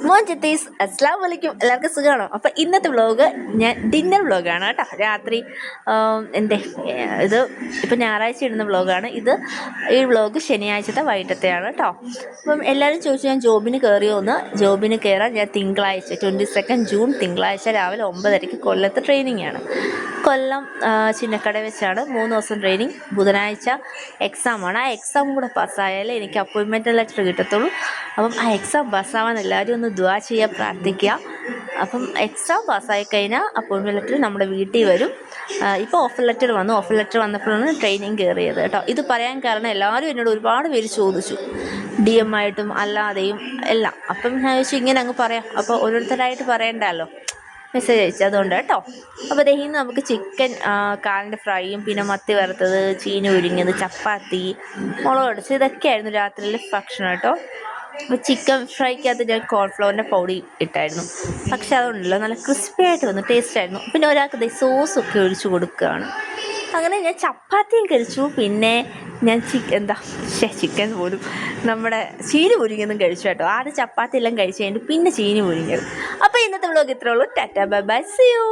മോൻജിത്തീസ് അസ്സലാമു അലൈക്കും. എല്ലാവർക്കും സുഖമാണോ? അപ്പോൾ ഇന്നത്തെ വ്ളോഗ് ഞാൻ ഡിന്നർ വ്ളോഗാണ് കേട്ടോ. രാത്രി ഇത് ഇപ്പം ഞായറാഴ്ച ഇടുന്ന വ്ളോഗാണ് ഇത്. ഈ വ്ളോഗ് ശനിയാഴ്ചത്തെ വൈകിട്ടത്തെയാണ് കേട്ടോ. അപ്പം എല്ലാവരും ചോദിച്ചു ഞാൻ ജോബിന് കയറിയോന്ന്. ജോബിന് കയറാൻ ഞാൻ തിങ്കളാഴ്ച 22 ജൂൺ തിങ്കളാഴ്ച രാവിലെ 9:30 കൊല്ലത്ത് ട്രെയിനിങ്ങാണ്. കൊല്ലം ചിന്നക്കട വെച്ചാണ് 3 ദിവസം ട്രെയിനിങ്. ബുധനാഴ്ച എക്സാമാണ്. ആ എക്സാം കൂടെ പാസ്സായാലേ എനിക്ക് അപ്പോയിൻമെൻറ്റ് ലെറ്റർ കിട്ടത്തുള്ളൂ. അപ്പം ആ എക്സാം പാസ്സാവാൻ എല്ലാവരും ഒന്ന് ദുആ ചെയ്യുക, പ്രാർത്ഥിക്കുക. അപ്പം എക്സാം പാസ്സായി കഴിഞ്ഞാൽ അപ്പോയിൻമെൻറ്റ് ലെറ്റർ നമ്മുടെ വീട്ടിൽ വരും. ഇപ്പോൾ ഓഫർ ലെറ്റർ വന്നു. ഓഫർ ലെറ്റർ വന്നപ്പോഴാണ് ട്രെയിനിങ് കയറിയത് കേട്ടോ. ഇത് പറയാൻ കാരണം എല്ലാവരും എന്നോട് ഒരുപാട് പേര് ചോദിച്ചു, DM ആയിട്ടും അല്ലാതെയും എല്ലാം. അപ്പം ഞാൻ ചോദിച്ചു ഇങ്ങനെ അങ്ങ് പറയാം, അപ്പോൾ ഓരോരുത്തരായിട്ട് പറയണ്ടല്ലോ, മെസ്സേജ് അയച്ചു, അതുകൊണ്ട് കേട്ടോ. അപ്പോൾ ദഹിന്ന് നമുക്ക് ചിക്കൻ കാലിൻ്റെ ഫ്രൈയും പിന്നെ മത്തി വറുത്തത്, ചീനി ഉരിഞ്ഞത്, ചപ്പാത്തി, മുളക് അടിച്ച്, ഇതൊക്കെയായിരുന്നു രാത്രിയിലെ ഭക്ഷണം കേട്ടോ. അപ്പോൾ ചിക്കൻ ഫ്രൈക്കകത്ത് ഞാൻ കോൺഫ്ലവറിൻ്റെ പൗഡർ ഇട്ടായിരുന്നു. പക്ഷെ അതുകൊണ്ടല്ലോ നല്ല ക്രിസ്പി ആയിട്ട് വന്നു, ടേസ്റ്റായിരുന്നു. പിന്നെ ഒരാൾക്ക് സോസൊക്കെ ഒഴിച്ച് കൊടുക്കുകയാണ്. അങ്ങനെ ഞാൻ ചപ്പാത്തിയും കഴിച്ചു. പിന്നെ ഞാൻ ചിക്കൻ പോലും നമ്മുടെ ചീനി പൊരിഞ്ഞതും കഴിച്ചു കേട്ടോ. ആദ്യം ചപ്പാത്തി എല്ലാം കഴിച്ച് കഴിഞ്ഞിട്ട് പിന്നെ ചീനി പൊരിഞ്ഞത്. അപ്പോൾ ഇന്നത്തെ വ്ളോഗ് ഇത്രേ ഉള്ളൂ. Tata bye bye, see U.